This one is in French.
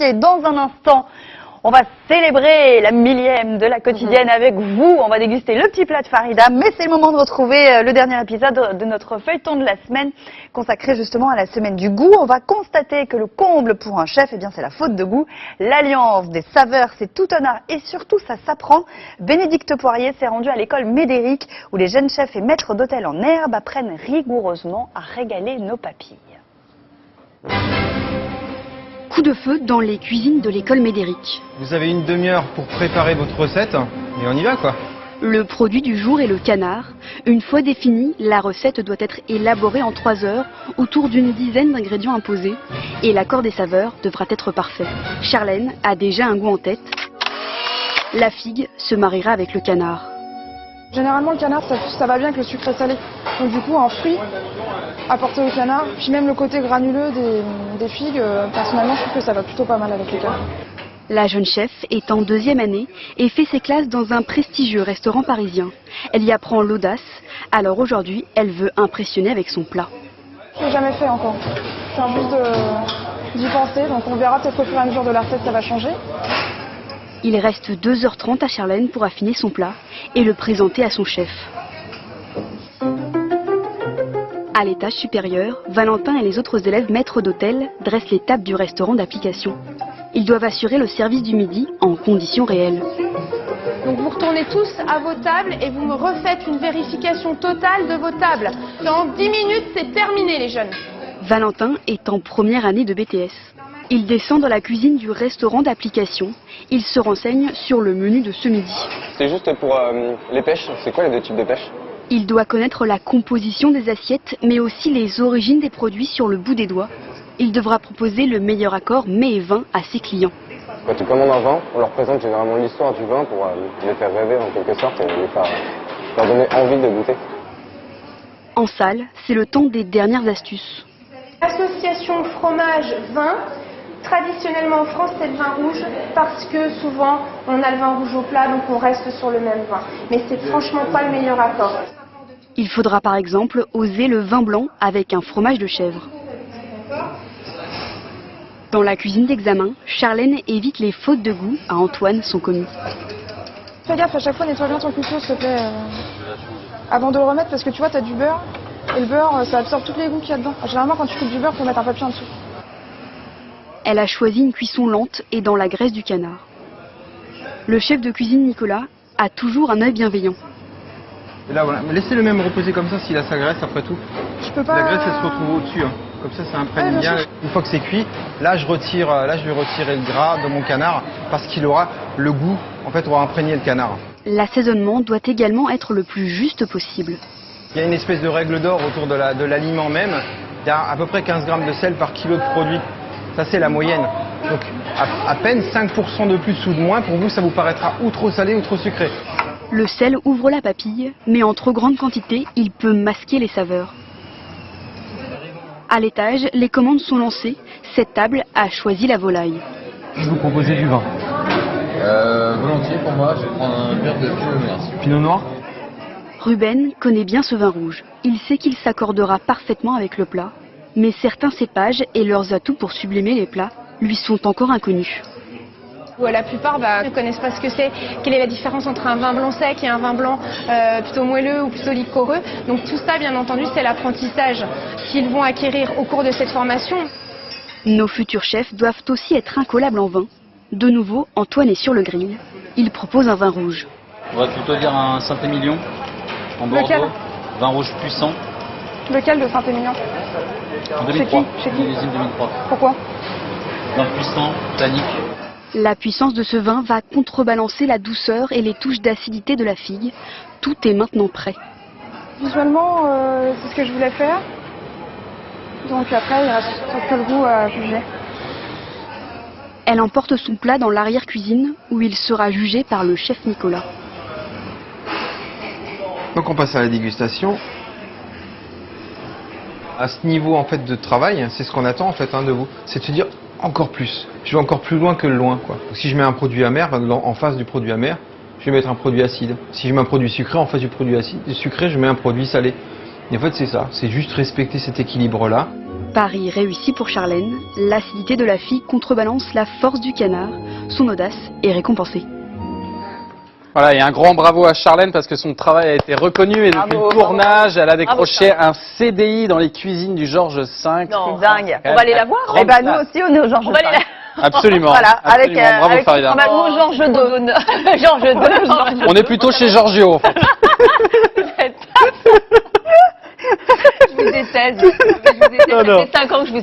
apprécié. Dans un instant, on va célébrer la millième de la quotidienne avec vous. On va déguster le petit plat de Farida, mais c'est le moment de retrouver le dernier épisode de notre feuilleton de la semaine consacré justement à la semaine du goût. On va constater que le comble pour un chef, eh bien, c'est la faute de goût. L'alliance des saveurs, c'est tout un art et surtout ça s'apprend. Bénédicte Poirier s'est rendue à l'école Médéric où les jeunes chefs et maîtres d'hôtel en herbe apprennent rigoureusement à régaler nos papilles. Coup de feu dans les cuisines de l'école Médéric. Vous avez une demi-heure pour préparer votre recette et on y va quoi. Le produit du jour est le canard. Une fois définie, la recette doit être élaborée en 3 heures autour d'une dizaine d'ingrédients imposés et l'accord des saveurs devra être parfait. Charlène a déjà un goût en tête. La figue se mariera avec le canard. Généralement le canard ça va bien avec le sucré salé. Donc du coup un fruit apporté au canard, puis même le côté granuleux des figues, personnellement je trouve que ça va plutôt pas mal avec le canard. La jeune chef est en 2e année et fait ses classes dans un prestigieux restaurant parisien. Elle y apprend l'audace, alors aujourd'hui elle veut impressionner avec son plat. Je l'ai jamais fait encore. Je viens juste d'y penser, donc on verra peut-être qu'au fur et à mesure de la recette ça va changer. Il reste 2h30 à Charlène pour affiner son plat et le présenter à son chef. À l'étage supérieur, Valentin et les autres élèves maîtres d'hôtel dressent les tables du restaurant d'application. Ils doivent assurer le service du midi en conditions réelles. Donc vous retournez tous à vos tables et vous me refaites une vérification totale de vos tables. Dans 10 minutes, c'est terminé les jeunes. Valentin est en première année de BTS. Il descend dans la cuisine du restaurant d'application. Il se renseigne sur le menu de ce midi. C'est juste pour les pêches, c'est quoi les 2 types de pêches? Il doit connaître la composition des assiettes, mais aussi les origines des produits sur le bout des doigts. Il devra proposer le meilleur accord mets et vin à ses clients. Quand tu commandes un vin, on leur présente généralement l'histoire du vin pour les faire rêver en quelque sorte et leur donner envie de goûter. En salle, c'est le temps des dernières astuces. Association fromage-vin. Traditionnellement en France, c'est le vin rouge parce que souvent on a le vin rouge au plat, donc on reste sur le même vin. Mais c'est franchement pas le meilleur accord. Il faudra par exemple oser le vin blanc avec un fromage de chèvre. Dans la cuisine d'examen, Charlène évite les fautes de goût à Antoine, son commis. Fais gaffe, à chaque fois nettoie bien ton couteau s'il te plaît, avant de le remettre parce que tu vois t'as du beurre et le beurre ça absorbe tous les goûts qu'il y a dedans. Généralement quand tu coupes du beurre, faut mettre un papier en dessous. Elle a choisi une cuisson lente et dans la graisse du canard. Le chef de cuisine Nicolas a toujours un œil bienveillant. Et là voilà, mais laissez le même reposer comme ça s'il a sa graisse après tout. Je peux pas... La graisse elle se retrouve au-dessus, hein. Comme ça imprègne bien. Une fois que c'est cuit, là je vais retirer le gras de mon canard parce qu'il aura le goût, en fait on va imprégner le canard. L'assaisonnement doit également être le plus juste possible. Il y a une espèce de règle d'or autour de l'aliment même. Il y a à peu près 15 grammes de sel par kilo de produit. Ça c'est la moyenne. Donc à peine 5% de plus ou de moins, pour vous ça vous paraîtra ou trop salé ou trop sucré. Le sel ouvre la papille, mais en trop grande quantité, il peut masquer les saveurs. À l'étage, les commandes sont lancées. Cette table a choisi la volaille. Je vous proposais du vin. Volontiers pour moi, je vais prendre un verre de pinot noir. Pinot noir? Ruben connaît bien ce vin rouge. Il sait qu'il s'accordera parfaitement avec le plat. Mais certains cépages et leurs atouts pour sublimer les plats lui sont encore inconnus. La plupart ne connaissent pas ce que c'est, quelle est la différence entre un vin blanc sec et un vin blanc plutôt moelleux ou plutôt liquoreux. Donc tout ça, bien entendu, c'est l'apprentissage qu'ils vont acquérir au cours de cette formation. Nos futurs chefs doivent aussi être incollables en vin. De nouveau, Antoine est sur le grill. Il propose un vin rouge. On va plutôt dire un Saint-Émilion en Bordeaux. Lequel? Vin rouge puissant. Lequel de Saint-Émilion? En 2003. Chez qui? Millésime 2003. Pourquoi? Vin puissant, tannique. La puissance de ce vin va contrebalancer la douceur et les touches d'acidité de la figue. Tout est maintenant prêt. Visuellement, c'est ce que je voulais faire. Donc après, il reste que le goût à juger. Elle emporte son plat dans l'arrière-cuisine où il sera jugé par le chef Nicolas. Donc on passe à la dégustation. À ce niveau en fait de travail, c'est ce qu'on attend en fait de vous, c'est de se dire encore plus. Je vais encore plus loin que le loin quoi. Si je mets un produit amer en face du produit amer, je vais mettre un produit acide. Si je mets un produit sucré en face du produit acide, sucré, je mets un produit salé. Et en fait c'est ça, c'est juste respecter cet équilibre là. Pari réussi pour Charlène, l'acidité de la fille contrebalance la force du canard, son audace est récompensée. Voilà, et un grand bravo à Charlène parce que son travail a été reconnu et depuis Bravo, le tournage, elle a décroché Charlène. un CDI dans les cuisines du Georges V. C'est dingue. On va aller la voir. Eh ben, nous aussi, on est au Georges V. Absolument. Voilà, absolument. Bravo avec Farida. normalement Georges II. Georges II. On est plutôt chez Giorgio en fait. Je vous déteste. Ça fait 5 ans que je vous